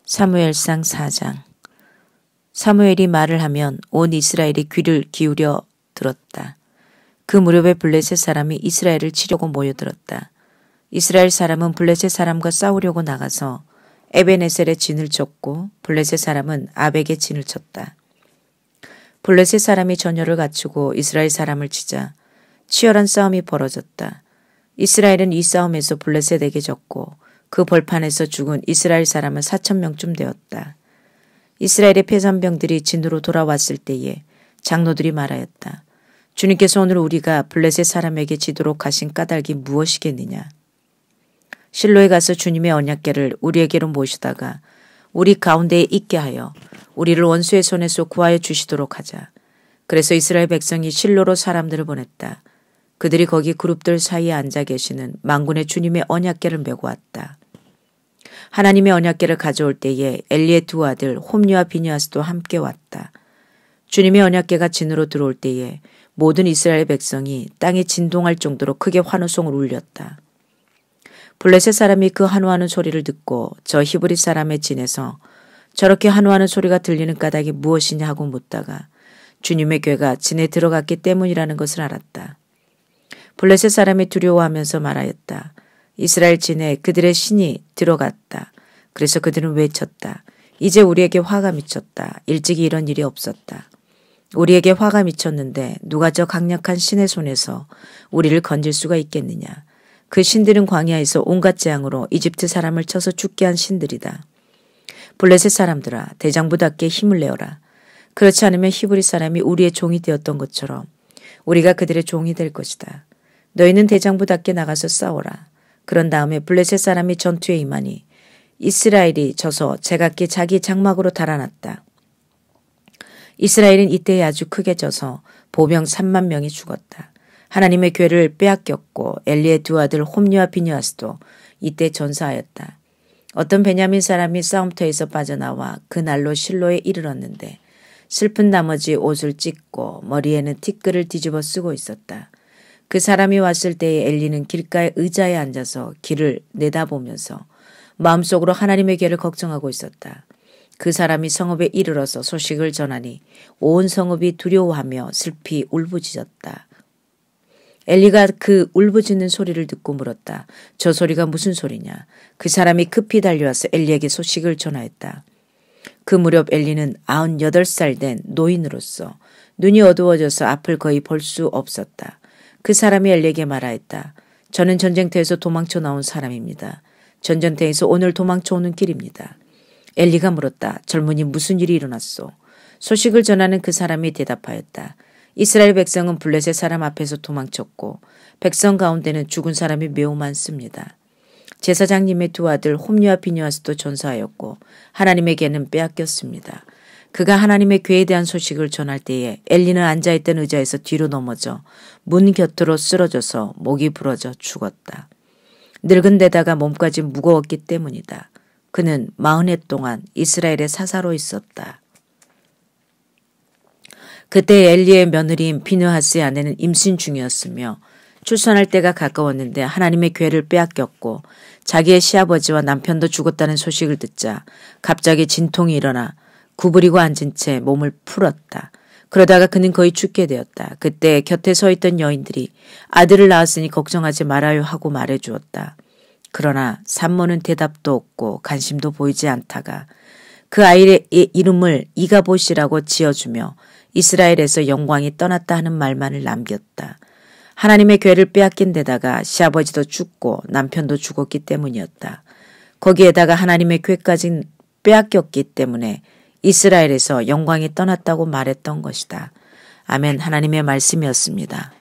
사무엘상 4장. 사무엘이 말을 하면 온 이스라엘이 귀를 기울여 들었다. 그 무렵에 블레셋 사람이 이스라엘을 치려고 모여들었다. 이스라엘 사람은 블레셋 사람과 싸우려고 나가서 에벤에셀에 진을 쳤고 블레셋 사람은 아벡에 진을 쳤다. 블레셋 사람이 전열을 갖추고 이스라엘 사람을 치자 치열한 싸움이 벌어졌다. 이스라엘은 이 싸움에서 블레셋에게 졌고 그 벌판에서 죽은 이스라엘 사람은 4,000명쯤 되었다. 이스라엘의 패전병들이 진으로 돌아왔을 때에 장로들이 말하였다. 주님께서 오늘 우리가 블레셋 사람에게 지도록 하신 까닭이 무엇이겠느냐. 실로에 가서 주님의 언약궤를 우리에게로 모시다가 우리 가운데에 있게 하여 우리를 원수의 손에서 구하여 주시도록 하자. 그래서 이스라엘 백성이 실로로 사람들을 보냈다. 그들이 거기 그룹들 사이에 앉아 계시는 만군의 주님의 언약궤를 메고 왔다. 하나님의 언약궤를 가져올 때에 엘리의 두 아들 홈리와 비니아스도 함께 왔다. 주님의 언약궤가 진으로 들어올 때에 모든 이스라엘 백성이 땅에 진동할 정도로 크게 환호성을 울렸다. 블레셋 사람이 그 환호하는 소리를 듣고 저 히브리 사람의 진에서 저렇게 환호하는 소리가 들리는 까닭이 무엇이냐 하고 묻다가 주님의 궤가 진에 들어갔기 때문이라는 것을 알았다. 블레셋 사람이 두려워하면서 말하였다. 이스라엘 진에 그들의 신이 들어갔다. 그래서 그들은 외쳤다. 이제 우리에게 화가 미쳤다. 일찍이 이런 일이 없었다. 우리에게 화가 미쳤는데 누가 저 강력한 신의 손에서 우리를 건질 수가 있겠느냐. 그 신들은 광야에서 온갖 재앙으로 이집트 사람을 쳐서 죽게 한 신들이다. 블레셋 사람들아 대장부답게 힘을 내어라. 그렇지 않으면 히브리 사람이 우리의 종이 되었던 것처럼 우리가 그들의 종이 될 것이다. 너희는 대장부답게 나가서 싸워라. 그런 다음에 블레셋 사람이 전투에 임하니 이스라엘이 져서 제각기 자기 장막으로 달아났다. 이스라엘은 이때에 아주 크게 져서 보병 3만 명이 죽었다. 하나님의 궤를 빼앗겼고 엘리의 두 아들 홈리와 비니아스도 이때 전사하였다. 어떤 베냐민 사람이 싸움터에서 빠져나와 그날로 실로에 이르렀는데 슬픈 나머지 옷을 찢고 머리에는 티끌을 뒤집어 쓰고 있었다. 그 사람이 왔을 때에 엘리는 길가의 의자에 앉아서 길을 내다보면서 마음속으로 하나님의 궤를 걱정하고 있었다. 그 사람이 성읍에 이르러서 소식을 전하니 온 성읍이 두려워하며 슬피 울부짖었다. 엘리가 그 울부짖는 소리를 듣고 물었다. 저 소리가 무슨 소리냐. 그 사람이 급히 달려와서 엘리에게 소식을 전하였다. 그 무렵 엘리는 98살 된 노인으로서 눈이 어두워져서 앞을 거의 볼 수 없었다. 그 사람이 엘리에게 말하였다. 저는 전쟁터에서 도망쳐 나온 사람입니다. 전쟁터에서 오늘 도망쳐 오는 길입니다. 엘리가 물었다. 젊은이 무슨 일이 일어났소? 소식을 전하는 그 사람이 대답하였다. 이스라엘 백성은 블레셋 사람 앞에서 도망쳤고 백성 가운데는 죽은 사람이 매우 많습니다. 제사장님의 두 아들 홈리와 비니아스도 전사하였고 하나님의 궤는 빼앗겼습니다. 그가 하나님의 궤에 대한 소식을 전할 때에 엘리는 앉아있던 의자에서 뒤로 넘어져 문 곁으로 쓰러져서 목이 부러져 죽었다. 늙은 데다가 몸까지 무거웠기 때문이다. 그는 40해 동안 이스라엘의 사사로 있었다. 그때 엘리의 며느리인 비느하스의 아내는 임신 중이었으며 출산할 때가 가까웠는데 하나님의 궤를 빼앗겼고 자기의 시아버지와 남편도 죽었다는 소식을 듣자 갑자기 진통이 일어나 구부리고 앉은 채 몸을 풀었다. 그러다가 그는 거의 죽게 되었다. 그때 곁에 서 있던 여인들이 아들을 낳았으니 걱정하지 말아요 하고 말해주었다. 그러나 산모는 대답도 없고 관심도 보이지 않다가 그 아이의 이름을 이가봇이라고 지어주며 이스라엘에서 영광이 떠났다 하는 말만을 남겼다. 하나님의 궤를 빼앗긴 데다가 시아버지도 죽고 남편도 죽었기 때문이었다. 거기에다가 하나님의 궤까지 빼앗겼기 때문에 이스라엘에서 영광이 떠났다고 말했던 것이다. 아멘. 하나님의 말씀이었습니다.